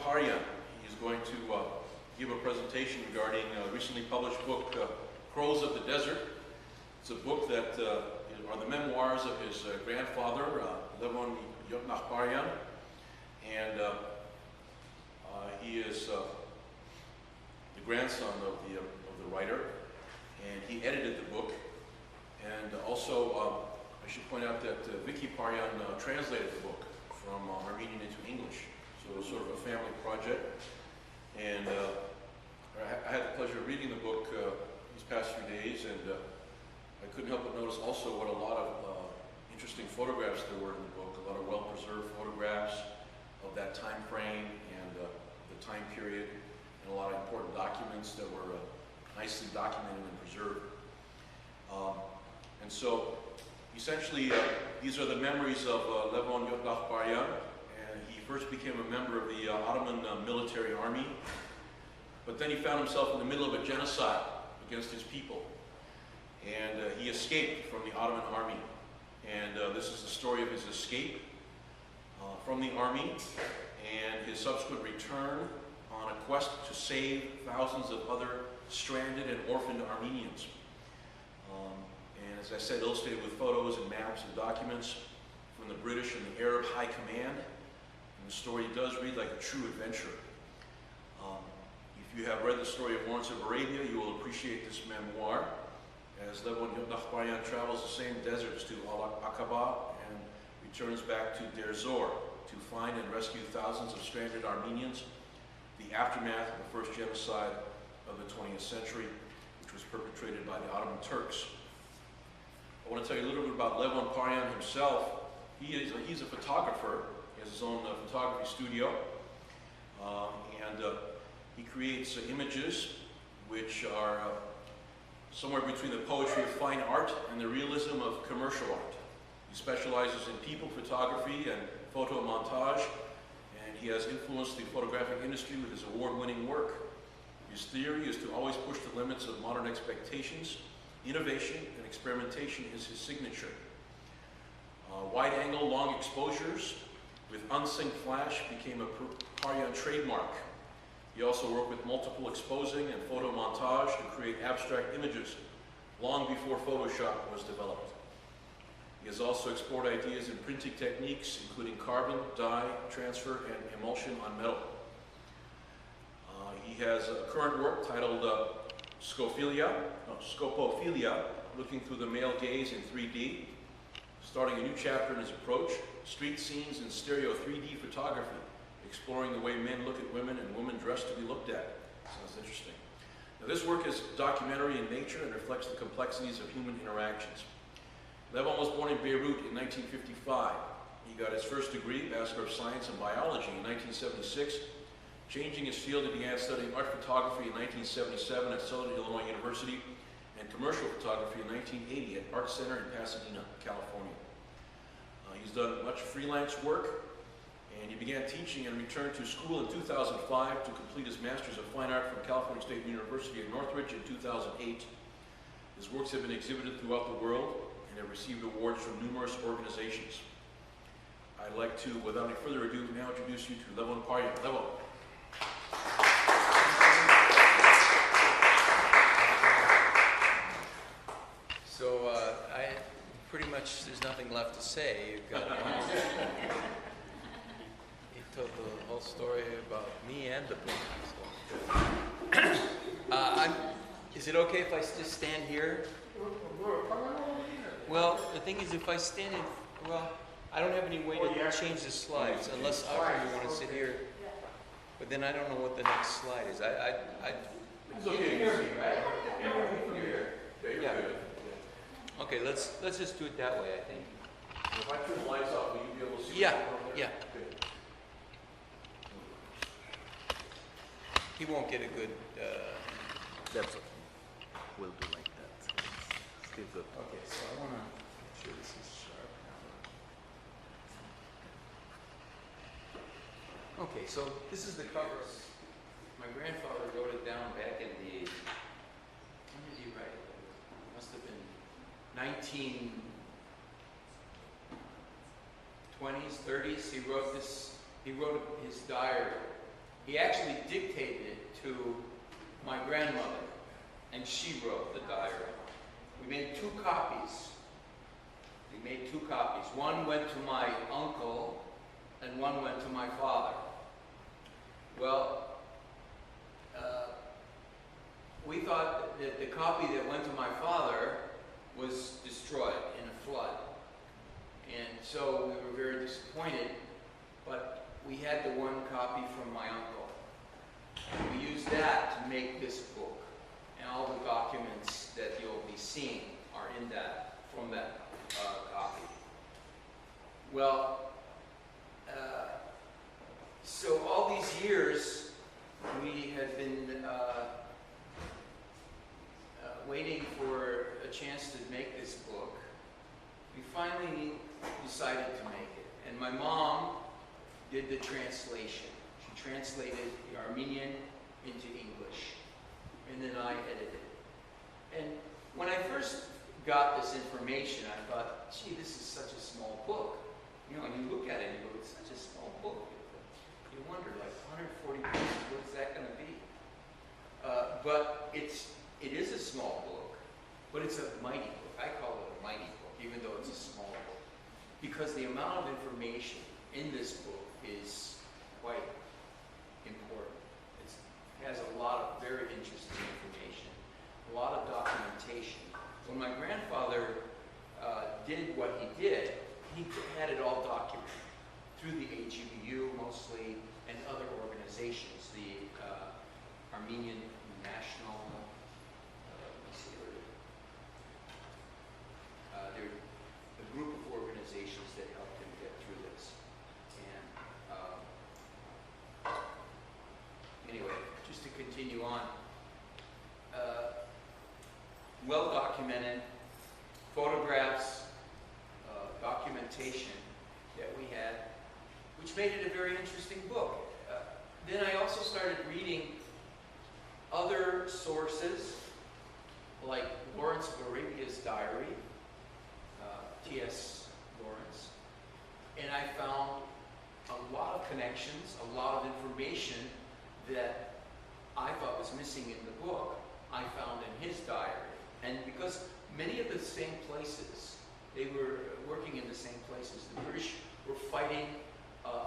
Parian. He's going to give a presentation regarding a recently published book, Crows of the Desert. It's a book that are the memoirs of his grandfather, Levon Parian, and he is the grandson of the writer, and he edited the book. And also, I should point out that Vicky Parian translated the book from Armenian into English. So it was sort of a family project. And I had the pleasure of reading the book these past few days, and I couldn't help but notice also what a lot of interesting photographs there were in the book, a lot of well-preserved photographs of that time frame and the time period, and a lot of important documents that were nicely documented and preserved. And so, essentially, these are the memories of Levon Parian, and he first became a member of the Ottoman military army, but then he found himself in the middle of a genocide against his people, and he escaped from the Ottoman army. And this is the story of his escape from the army and his subsequent return on a quest to save thousands of other stranded and orphaned Armenians. And as I said, illustrated with photos and maps and documents from the British and the Arab High Command. And the story does read like a true adventure. If you have read the story of Lawrence of Arabia, you will appreciate this memoir, as Levon Parian travels the same deserts to Al-Aqaba and returns back to Deir Zor to find and rescue thousands of stranded Armenians, the aftermath of the first genocide of the 20th century, which was perpetrated by the Ottoman Turks. I want to tell you a little bit about Levon Parian himself. He's a photographer. He has his own photography studio, and he creates images which are somewhere between the poetry of fine art and the realism of commercial art. He specializes in people photography and photo montage, and he has influenced the photographic industry with his award-winning work. His theory is to always push the limits of modern expectations. Innovation and experimentation is his signature. Wide-angle, long exposures with unsynced flash became a Parian trademark. He also worked with multiple exposing and photo montage to create abstract images long before Photoshop was developed. He has also explored ideas in printing techniques, including carbon, dye, transfer, and emulsion on metal. He has a current work titled Scopophilia, looking through the male gaze in 3D, starting a new chapter in his approach, street scenes in stereo 3D photography, exploring the way men look at women and women dress to be looked at. Sounds interesting. Now, this work is documentary in nature and reflects the complexities of human interactions. Levon was born in Beirut in 1955. He got his first degree, Bachelor of Science in Biology, in 1976. Changing his field, he began studying art photography in 1977 at Southern Illinois University and commercial photography in 1980 at Art Center in Pasadena, California. He's done much freelance work, and he began teaching and returned to school in 2005 to complete his Master's of Fine Art from California State University at Northridge in 2008. His works have been exhibited throughout the world and have received awards from numerous organizations. I'd like to, without any further ado, now introduce you to Levon Parian. Levon. So I pretty much, there's nothing left to say. You've got you told the whole story about me and the book. So. Is it okay if I just stand here? Well, the thing is, if I stand in, well, I don't have any way to change the slides unless you want to sit here. But then I don't know what the next slide is. It's okay. You hear me, right? Yeah. Okay, let's just do it that way, I think. If I turn the lights off, will you be able to see? Yeah. Okay. He won't get a good. That's okay. We'll do like that. Still good. Okay, so I want to make sure this is sharp now. Okay, so this is the cover. My grandfather wrote it down back in the. When did he write it? It must have been 1920s, 30s. He wrote his diary he actually dictated it to my grandmother, and she wrote the diary. We made 2 copies. We made 2 copies. One went to my uncle, and one went to my father. Well, we thought that the copy that went to my father was destroyed in a flood. And so we were very disappointed, but we had the 1 copy from my uncle. We used that to make this book. And all the documents that you'll be seeing are in that, from that copy. Well, so all these years, we had been waiting for a chance to make this book. We finally decided to make it. And my mom did the translation. She translated the Armenian into English. And then I edited it. And when I first got this information, I thought, gee, this is such a small book. You know, and you look at it and you go, it's such a small book. You wonder, like 140 pages, what's that going to be? But it is a small book, but it's a mighty book. I call it a mighty book, even though it's a small book. Because the amount of information in this book is quite important. It has a lot of very interesting information, a lot of documentation. When my grandfather did what he did, he had it all documented through the AGBU mostly and other organizations, the Armenian National, they're a group of organizations that helped him get through this. And anyway, just to continue on, well documented photographs, documentation that we had, which made it a very interesting book. Then I also started reading other sources, like Lawrence of Arabia's diary, T.S. Lawrence, and I found a lot of connections, a lot of information that I thought was missing in the book, I found in his diary. And because many of the same places, they were working in the same places. The British were fighting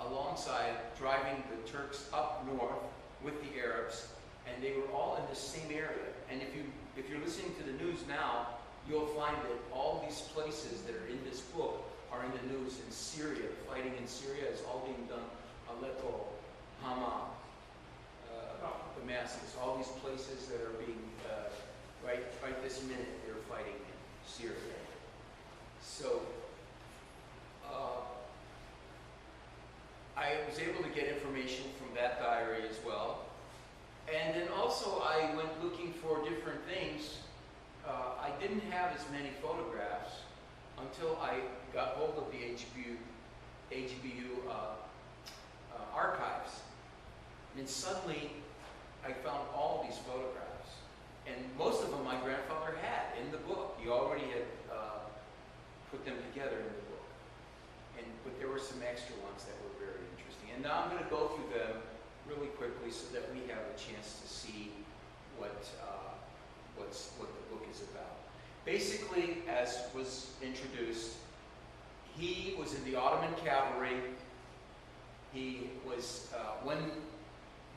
alongside, driving the Turks up north with the Arabs, and they were all in the same area. And if you're listening to the news now, you'll find that all these places that are in this book are in the news in Syria. Fighting in Syria is all being done. Aleppo, Hama, Damascus, all these places that are being, right this minute, they're fighting in Syria. So, I was able to get information from that diary as well. And then also I went looking for different things. I didn't have as many photographs until I got hold of the AGBU archives. And suddenly I found all these photographs. And most of them my grandfather had in the book. He already had put them together in the book. But there were some extra ones that were very interesting. And now I'm going to go through them really quickly so that we have a chance to see what the book is about. Basically, as was introduced, he was in the Ottoman cavalry. He was, when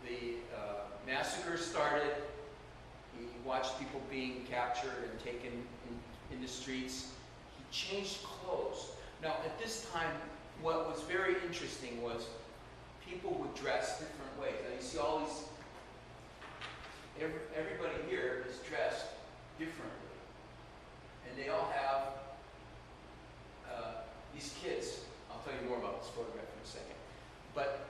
the massacre started, he watched people being captured and taken in the streets. He changed clothes. Now, at this time, what was very interesting was people would dress different ways. Now, you see all these, everybody here is dressed differently. And they all have these kids. I'll tell you more about this photograph in a second. But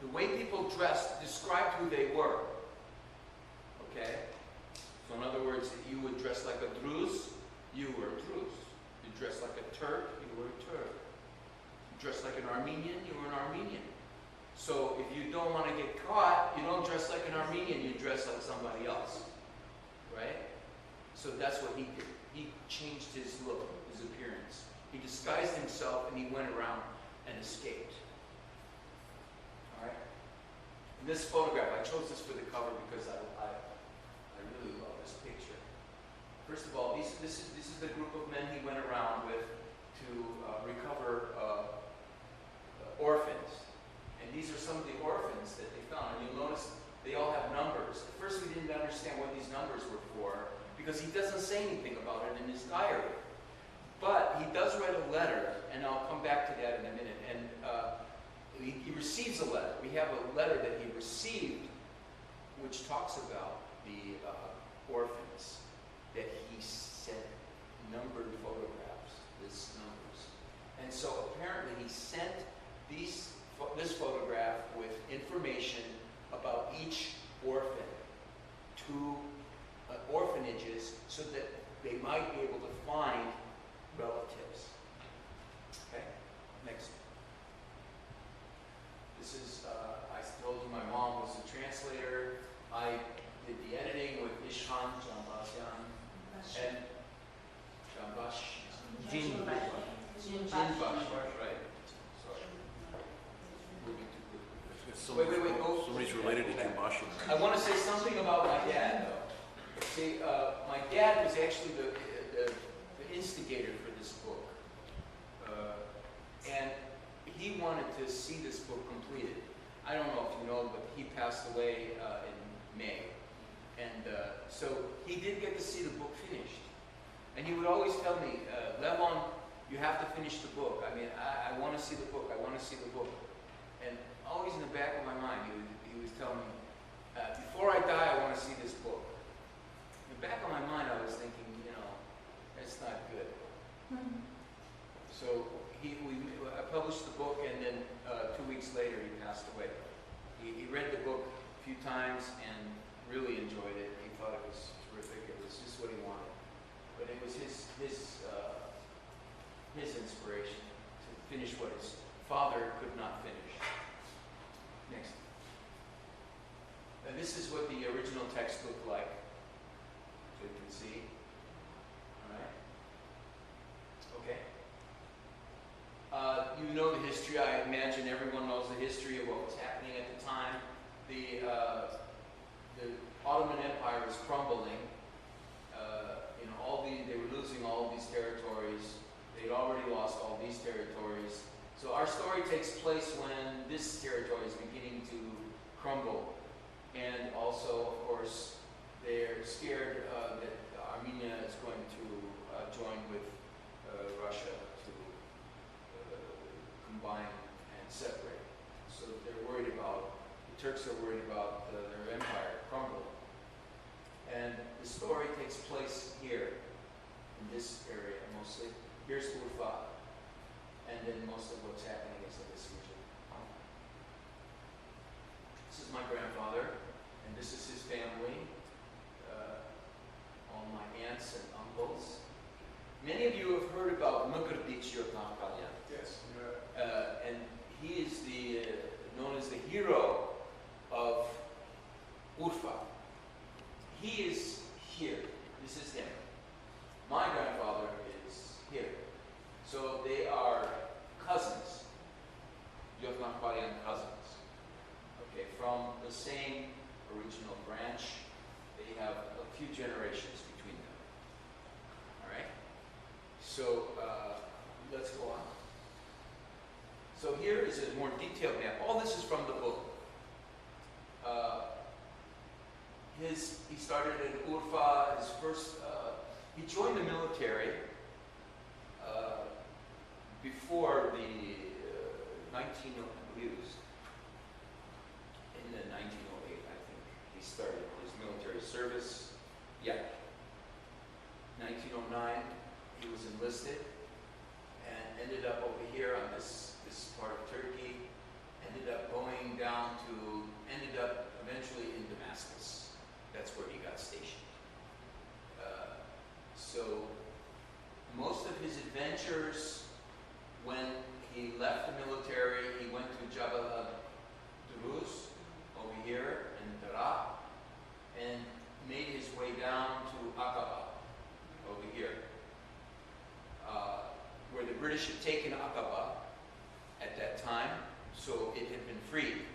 the way people dressed described who they were. Okay? So in other words, if you would dress like a Druze, you were a Druze. You dress like a Turk, you were a Turk. You dress like an Armenian, you were an Armenian. So if you don't want to get caught, you don't dress like an Armenian, you dress like somebody else. Right? So that's what he did. He changed his look, his appearance. He disguised himself and he went around and escaped. All right? This photograph, I chose this for the cover because I really love this picture. First of all, this is the group of men he went around with to recover orphans. And these are some of the orphans that they found. And you'll notice they all have numbers. At first we didn't understand what these numbers were for because he doesn't say anything about it in his diary. But he does write a letter, and I'll come back to that in a minute. And he receives a letter. We have a letter that he received which talks about the orphans, that he sent numbered photographs, this numbers. And so apparently he sent this photograph with information about each orphan to orphanages so that they might be able to find relatives. Okay, next. This is, I told you my mom was a translator. I did the editing with Ishan Jambasyan and Jinbash, right. Sorry. Moving too quickly. Wait, go. Somebody's related to Jimbashi. I want to say something about my dad, though. See, my dad was actually the instigator for this book. And he wanted to see this book completed. I don't know if you know, but he passed away in May. And so he did get to see the book finished. And he would always tell me, Levon, you have to finish the book. I mean, I want to see the book. I want to see the book. And always in the back of my mind, he was telling me, before I die, I want to see this book. In the back of my mind, I was thinking, that's not good. So I published the book, and then 2 weeks later, he passed away. He read the book a few times and really enjoyed it. He thought it was terrific. It was just what he wanted. But it was his inspiration to finish what his father could not finish. Next. And this is what the original text looked like, so you can see. All right. Okay. You know the history. I imagine everyone knows the history of what was happening at the time. The Ottoman Empire was crumbling. They were losing all of these territories. They'd already lost all these territories. So our story takes place when this territory is beginning to crumble. And also, of course, they're scared that Armenia is going to join with Russia to combine and separate. So they're worried about, the Turks are worried about their empire crumbling. And the story takes place here, in this area mostly. Here's Urfa, and then most of what's happening is in this region. This is my grandfather, and this is his family, all my aunts and uncles. Many of you have heard about Mukherjee Levon Parian. Yes. And he is known as the hero of Urfa. He is here. This is him. My grandfather is here. So they are cousins. Levon Parian cousins. Okay, from the same original branch. They have a few generations between them. All right? So let's go on. So here is a more detailed map. All this is from the book. He started in Urfa. His first, he joined the military before the 1908. In the 1908, I think he started his military service. Yeah. 1909, he was enlisted and ended up over here on this part of Turkey. Ended up eventually in Damascus. That's where he got stationed. So most of his adventures, when he left the military, he went to Jabal al-Duruz over here in Dara, and made his way down to Aqaba over here, where the British had taken Aqaba at that time, so it had been freed.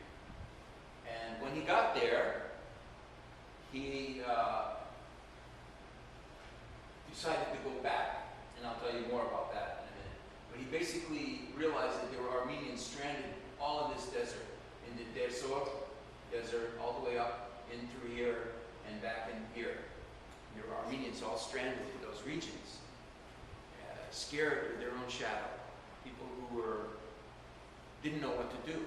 And when he got there, he decided to go back, and I'll tell you more about that in a minute. But he basically realized that there were Armenians stranded all in this desert, in the desert, all the way up in through here and back in here. There were Armenians all stranded in those regions, scared of their own shadow. People who didn't know what to do.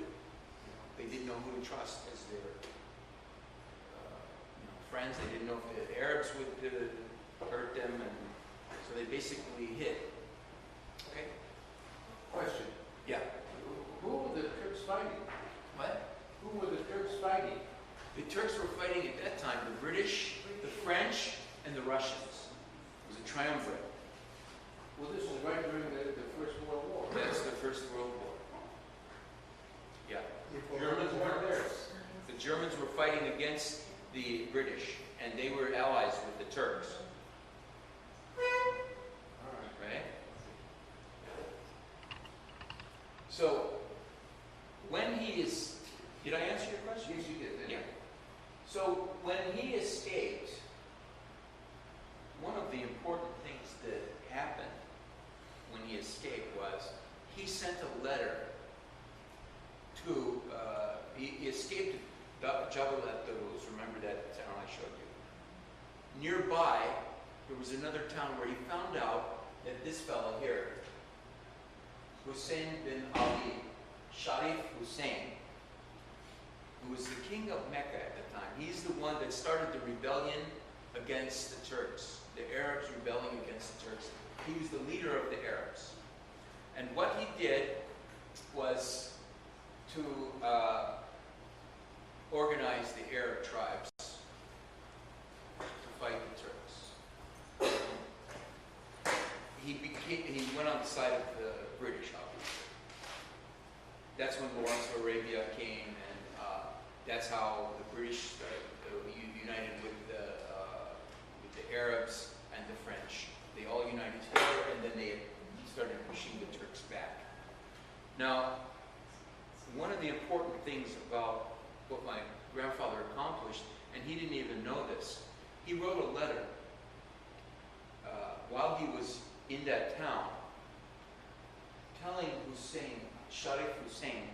They didn't know who to trust as their friends. They didn't know if the Arabs would hurt them, and so they basically hid. Okay? Question. Yeah. Who were the Turks fighting? What? Who were the Turks fighting? The Turks were fighting at that time the British, the French, and the Russians. It was a triumvirate. Well, this was right during the First World War. That's the First World War. Yeah. Germans weren't there. The Germans were fighting against the British, and they were allies with the Turks. All right. Right? So, when he is... Did I answer your question? Yes, you did. Yeah. So, when he escaped, one of the important things that happened when he escaped was he sent a letter to... he escaped Jabal al-Daruz. Remember that town I showed you? Nearby, there was another town where he found out that this fellow here, Hussein bin Ali, Sharif Hussein, who was the king of Mecca at the time. He's the one that started the rebellion against the Turks, the Arabs rebelling against the Turks. He was the leader of the Arabs. And what he did was to organize the Arab tribes to fight the Turks. He went on the side of the British, obviously. That's when Lawrence of Arabia came, and that's how the British united with the Arabs and the French. They all united together, and then they started pushing the Turks back. Now, one of the important things about what my grandfather accomplished, and he didn't even know this, he wrote a letter while he was in that town, telling Hussein, Sharif Hussein,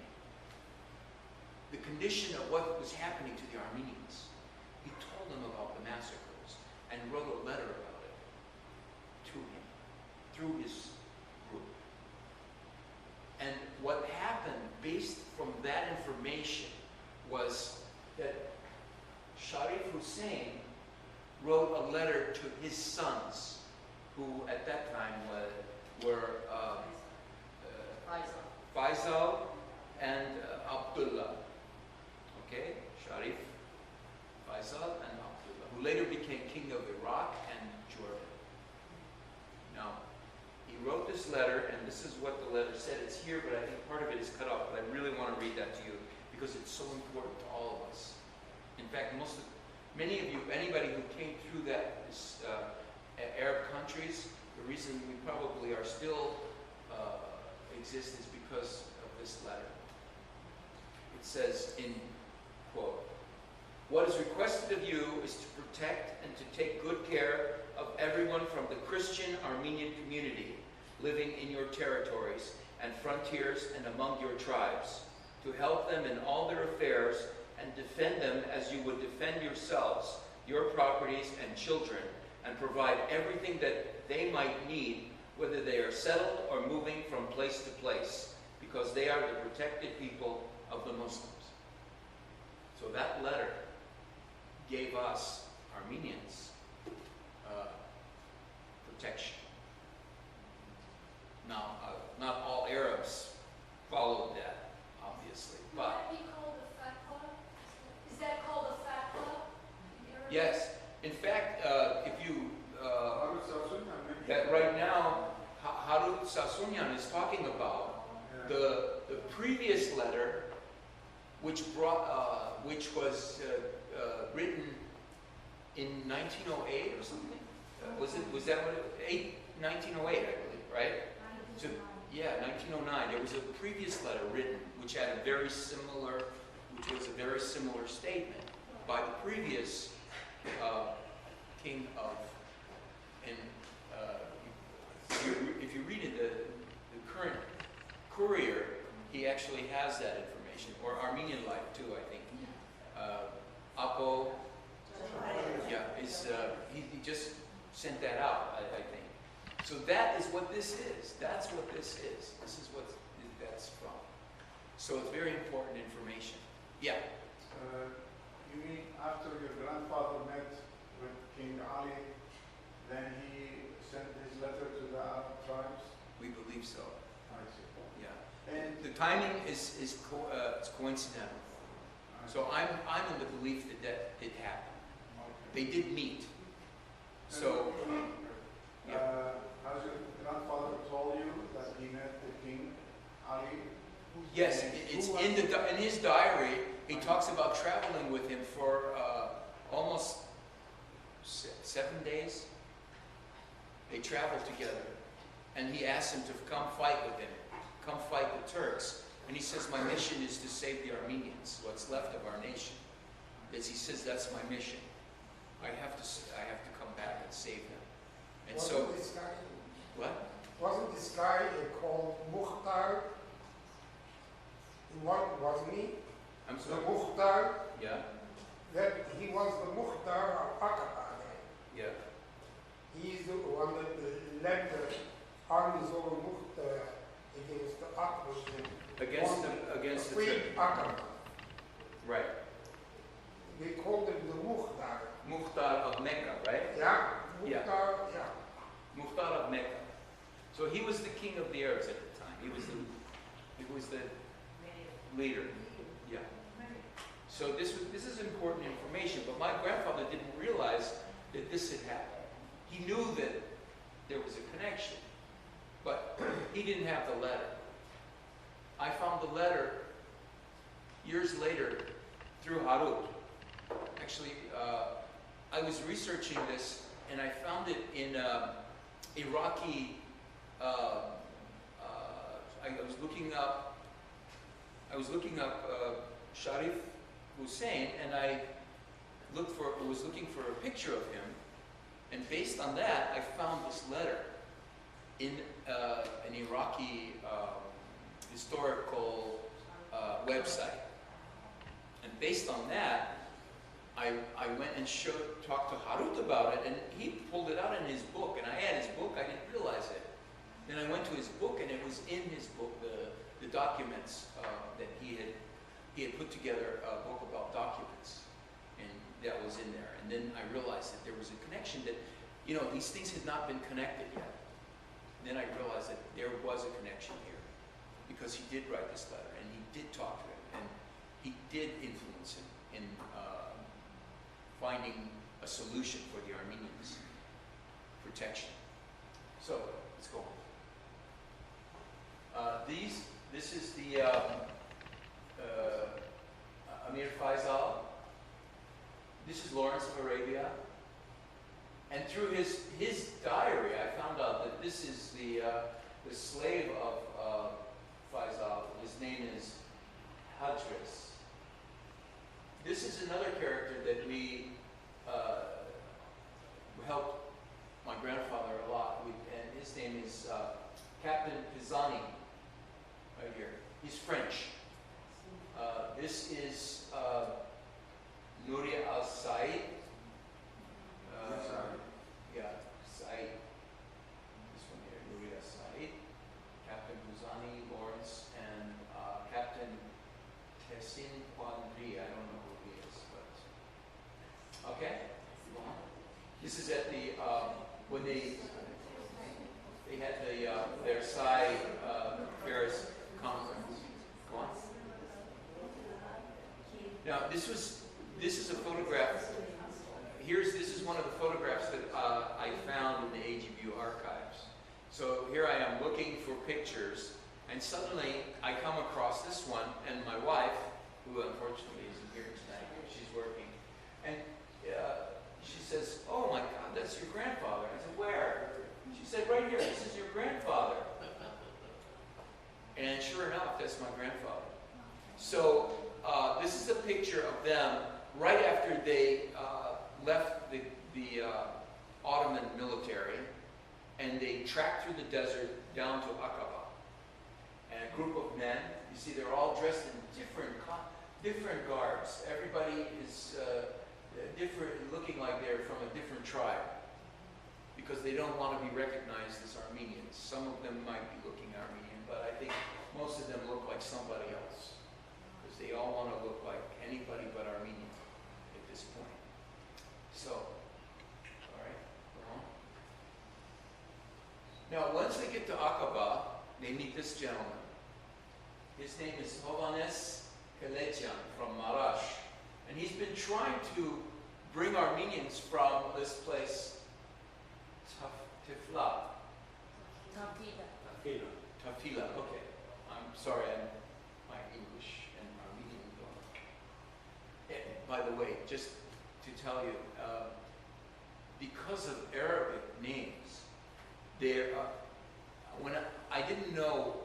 the condition of what was happening to the Armenians. He told them about the massacres and wrote a letter about it to him through his group. And what happened based from that information was that Sharif Hussein wrote a letter to his sons, who at that time were Faisal and Abdullah. Okay? Sharif, Faisal, and Abdullah, who later became king of Iraq and Jordan. Now, he wrote this letter, and this is what the letter said. It's here, but I think part of it is cut off, but I really want to read that to you because it's so important to all of us. In fact, many of you, anybody who came through this Arab countries, the reason we probably are still exist is because of this letter. It says in quote, "What is requested of you is to protect and to take good care of everyone from the Christian Armenian community living in your territories and frontiers and among your tribes, to help them in all their affairs and defend them as you would defend yourselves, your properties and children, and provide everything that they might need, whether they are settled or moving from place to place, because they are the protected people of the Muslims." So that letter gave us, Armenians, protection. Now, not all Arabs followed that, obviously, but... Would that be called a fatwa? Is that called a fatwa? Yes. In fact, if you... that right now, Harut Sasunyan is talking about the previous letter, which was written in 1908 or something. Was that what it? 1908, I believe, right? Yeah, 1909. There was a previous letter written which had a very similar which was a very similar statement by the previous king of, and if you read it, the current courier, he actually has that information, or Armenian life too, I think. Apo, yeah, he just sent that out, I think. So that is what this is. That's what this is. This is what that's from. So it's very important information. Yeah. You mean after your grandfather met with King Ali, then he sent his letter to the Arab tribes? We believe so. I see. Yeah. And The timing is it's coincidental. So I'm in the belief that it happened. They did meet. So has your grandfather told you that he met the King Ali? yes, it's in his diary. He talks about traveling with him for almost 7 days. They traveled together, and he asked him to come fight with him, come fight the Turks. And he says, my mission is to save the Armenians, what's left of our nation. He says, that's my mission. I have to come back and save them. And Wasn't this guy, what? wasn't this guy called Mukhtar? Wasn't he? I'm The sorry. Mukhtar, Yeah, that he was the Mukhtar of Aqaba. yeah. He's the one that led the armies over Mukhtar against the Aqaba. Against the freed Turk. Aqaba. Right. They called him the Mukhtar. Mukhtar of Mecca, right? Yeah, Yeah. Mukhtar, yeah. Mukhtar of Mecca. So he was the king of the Arabs at the time. He was the leader. Yeah. So this is important information, but my grandfather didn't realize that this had happened. He knew that there was a connection, but he didn't have the letter. I found the letter years later through Harut. Actually, I was researching this, and I found it in Iraqi. I was looking up Sharif Hussein, and I was looking for a picture of him, and based on that, I found this letter in an Iraqi historical website, and based on that, I went and talked to Harut about it, and he pulled it out in his book, and I had his book. I didn't realize it. Then I went to his book, and it was in his book, the documents that he had put together a book about documents, and that was in there. And then I realized that there was a connection that, these things had not been connected yet. And then I realized that there was a connection here, because he did write this letter, and he did talk to him, and he did influence him in finding a solution for the Armenians, protection. So let's go on. This is the Amir Faisal. This is Lawrence of Arabia. And through his diary, I found out that this is the slave of Faisal. His name is Hadris. This is another character that we helped my grandfather a lot with, and his name is Captain Pisani, right here. He's French. This is Nuria al-Said. Yeah, Said. This one here, Nuria al-Said. Captain Pisani, Lawrence, and Captain Tessin Quandri. I don't know who he is, but okay. This is at the when they had the Versailles Paris conference. Go on. Now this is a photograph. This is one of the photographs that I found in the AGBU archives. So here I am looking for pictures, and suddenly I come across this one, and my wife, who unfortunately isn't here tonight, she's working, and she says, "Oh my God, that's your grandfather." I said, "Where?" She said, "Right here. This is your grandfather." And sure enough, that's my grandfather. So this is a picture of them right after they left the Ottoman military, and they tracked through the desert down to Aqaba. And a group of men, you see, they're all dressed in different garbs. Everybody is different, looking like they're from a different tribe, because they don't want to be recognized as Armenians. Some of them might be looking Armenian, but I think most of them look like somebody else, because they all want to look like anybody but Armenian at this point. So, all right, go on. Now, once they get to Aqaba, they meet this gentleman. His name is Hovannes Keletian from Marash. And he's been trying to bring Armenians from this place, Tifla. Tafila, okay. I'm sorry, my English and Armenian don't. And by the way, just to tell you, because of Arabic names, there, when I didn't know,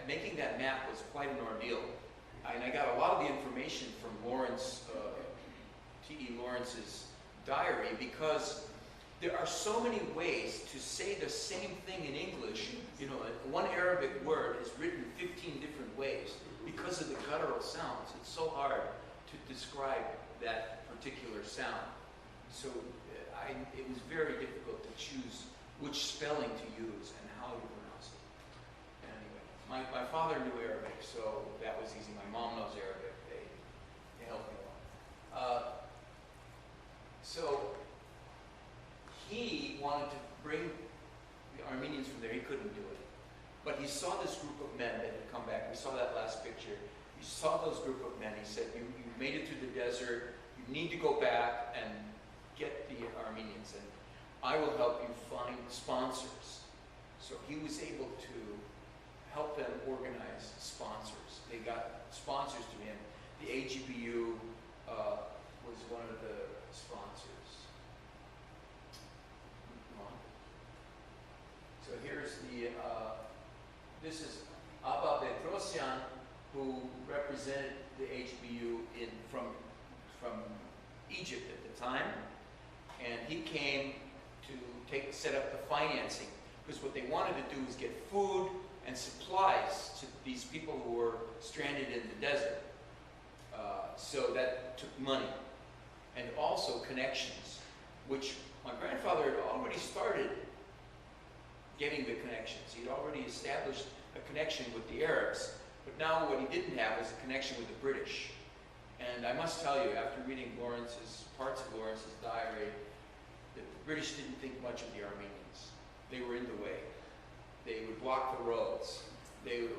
making that map was quite an ordeal. And I got a lot of the information from Lawrence, T.E. Lawrence's diary, because there are so many ways to say the same thing in English. You know, one Arabic word is written 15 different ways because of the guttural sounds. It's so hard to describe that particular sound. So it was very difficult to choose which spelling to use and how to pronounce it. Anyway, my father knew Arabic, so that was easy. My mom knows Arabic. They helped me a lot. So he wanted to bring the Armenians from there. He couldn't do it. But he saw this group of men that had come back. We saw that last picture. He saw those group of men. He said, you made it through the desert. You need to go back and get the Armenians, and I will help you find sponsors. So he was able to help them organize sponsors. They got sponsors to him. The AGBU was one of the sponsors. So here's this is Abba Petrosyan, who represented the HBU from Egypt at the time, and he came to set up the financing, because what they wanted to do was get food and supplies to these people who were stranded in the desert. So that took money, and also connections, which my grandfather had already started getting the connections. He'd already established a connection with the Arabs, but now what he didn't have was a connection with the British. And I must tell you, after reading parts of Lawrence's diary, that the British didn't think much of the Armenians. They were in the way. They would block the roads.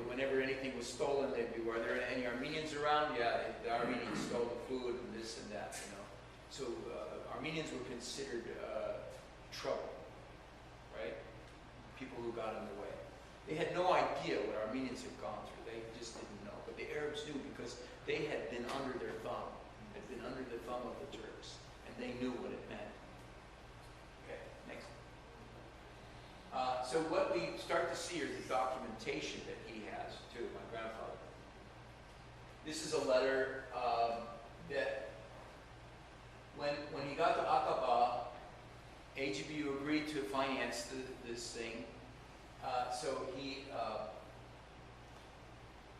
Whenever anything was stolen, they'd be, were there any Armenians around? Yeah, the Armenians stole the food and this and that, you know. So Armenians were considered trouble, right? People who got in the way. They had no idea what Armenians had gone through. They just didn't know. But the Arabs knew, because they had been under their thumb, had been under the thumb of the Turks, and they knew what it meant. Okay, next. So what we start to see is the documentation that he has, too, my grandfather. This is a letter that when he got to Aqaba, AGBU agreed to finance this thing. So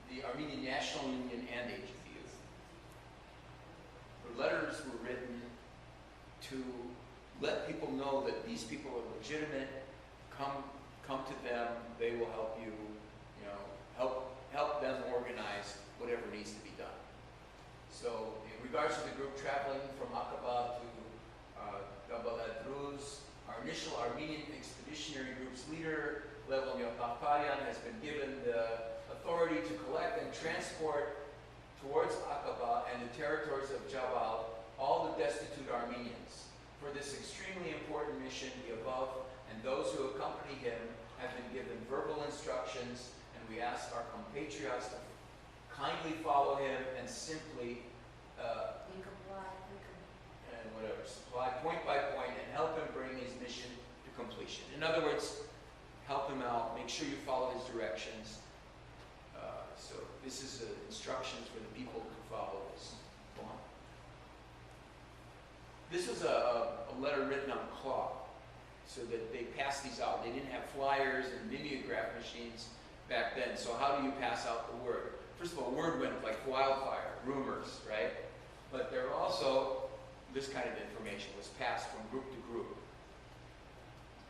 the Armenian National Union and AGBU, the letters were written to let people know that these people are legitimate. Come to them. They will help you. You know, help them organize whatever needs to be done. So, in regards to the group traveling from Aqaba to Jabal Adruz, our initial Armenian expeditionary group's leader, Levon Parian, has been given the authority to collect and transport towards Aqaba and the territories of Jabal all the destitute Armenians. For this extremely important mission, the above and those who accompany him have been given verbal instructions, and we ask our compatriots to kindly follow him and simply supply point by point and help him bring his mission to completion. In other words, help him out, make sure you follow his directions. So this is instructions for the people who follow this. Go on. This was a letter written on cloth, so that they passed these out. They didn't have flyers and mimeograph machines back then. So how do you pass out the word? First of all, word went like wildfire, rumors, right? But there were also, this kind of information was passed from group to group.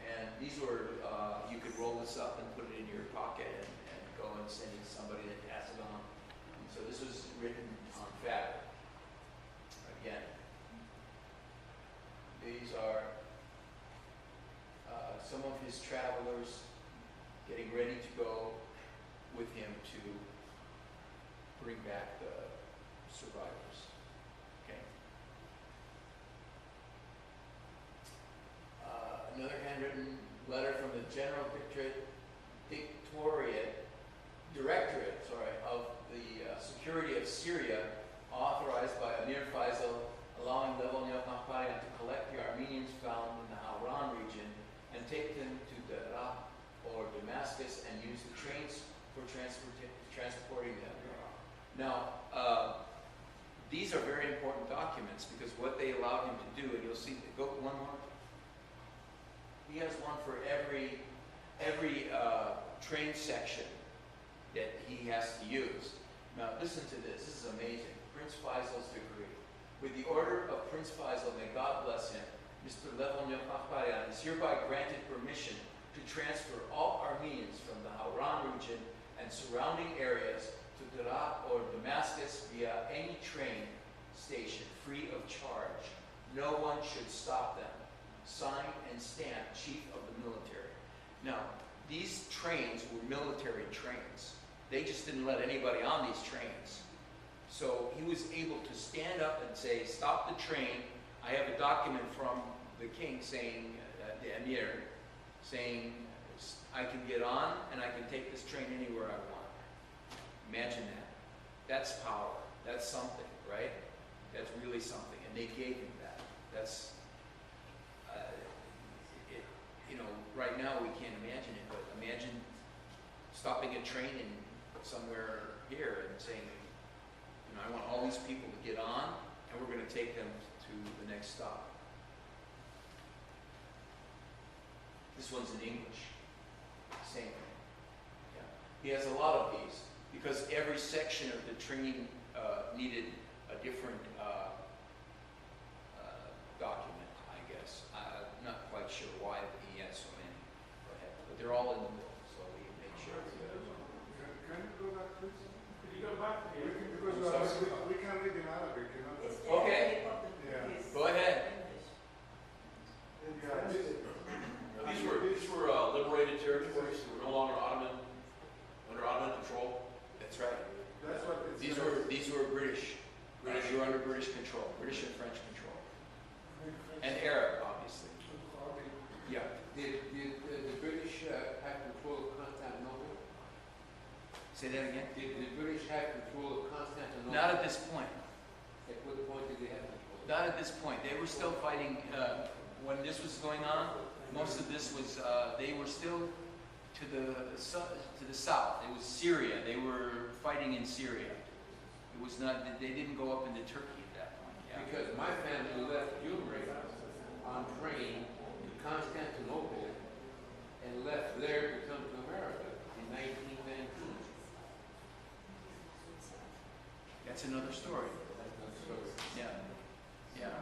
And these were, you could roll this up and put it in your pocket and go and send it to somebody that pass it on. And so this was written on fabric. Again, these are some of his travelers getting ready to go with him to bring back the survivors. Okay. Another handwritten letter from the General Directorate of the Security of Syria, authorized by Amir Faisal, allowing Levon Parian to collect the Armenians found in the Paron region and take them to Daraa or Damascus and use the trains for transporting them. Now, these are very important documents because what they allowed him to do, and you'll see, go one more. He has one for every train section that he has to use. Now, listen to this. This is amazing. Prince Faisal's decree. With the order of Prince Faisal, may God bless him, Mr. Levon Parian is hereby granted permission to transfer all Armenians from the Paron region and surrounding areas to Daraa or Damascus via any train station free of charge. No one should stop them. Signed and stamped, Chief of the Military. Now, these trains were military trains. They just didn't let anybody on these trains. So he was able to stand up and say, stop the train. I have a document from the king saying, the emir, saying, I can get on and I can take this train anywhere I want. Imagine that. That's power. That's something, right? That's really something. And they gave him that. That's, right now we can't imagine it, but imagine stopping a train in somewhere here and saying, I want all these people to get on, and we're going to take them to the next stop. This one's in English. Same thing. Yeah. He has a lot of these because every section of the train needed a different document, I guess. I'm not quite sure why he had so many, but they're all in the book, so we make sure. Can you go back, please? Can you go back? Because we can read in Arabic, Okay. Yeah. Go ahead. Yeah, These were liberated territories. They were no longer under Ottoman control. That's right. that's what it These says. were British. They were under British control, British and French control, and Arab, obviously. Yeah. Did the British have control of Constantinople? Say that again. Did the British have control of Constantinople? Not at this point. At what point did they have control? Not at this point. They were still fighting when this was going on. Most of this was they were still to the south. It was Syria. They were fighting in Syria. It was not. They didn't go up into Turkey at that point. Yeah. Because my family left Gyumri on train to Constantinople and left there to come to America in 1919. That's another story. That's another story. Yeah. Yeah.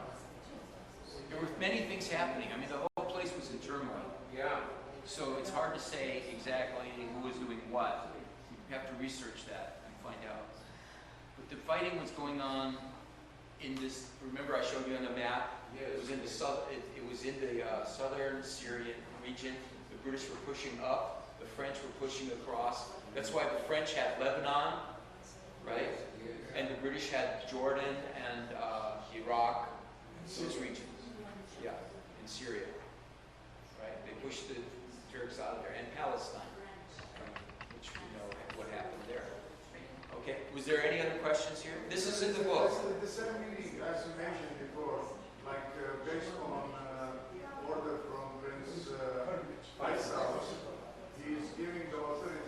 There were many things happening. I mean, the whole place was in turmoil. Yeah. So it's hard to say exactly who was doing what. You have to research that and find out. But the fighting was going on in this. Remember, I showed you on the map. Yes. It was in the southern Syrian region. The British were pushing up. The French were pushing across. That's why the French had Lebanon, right? Yes. And the British had Jordan and Iraq, those regions. Yeah, in Syria. Right? They pushed the Turks out of there. And Palestine, which we know what happened there. Okay, was there any other questions here? This is in the book. The same meaning as you mentioned before, like based on order from Prince Faisal, he is giving the authority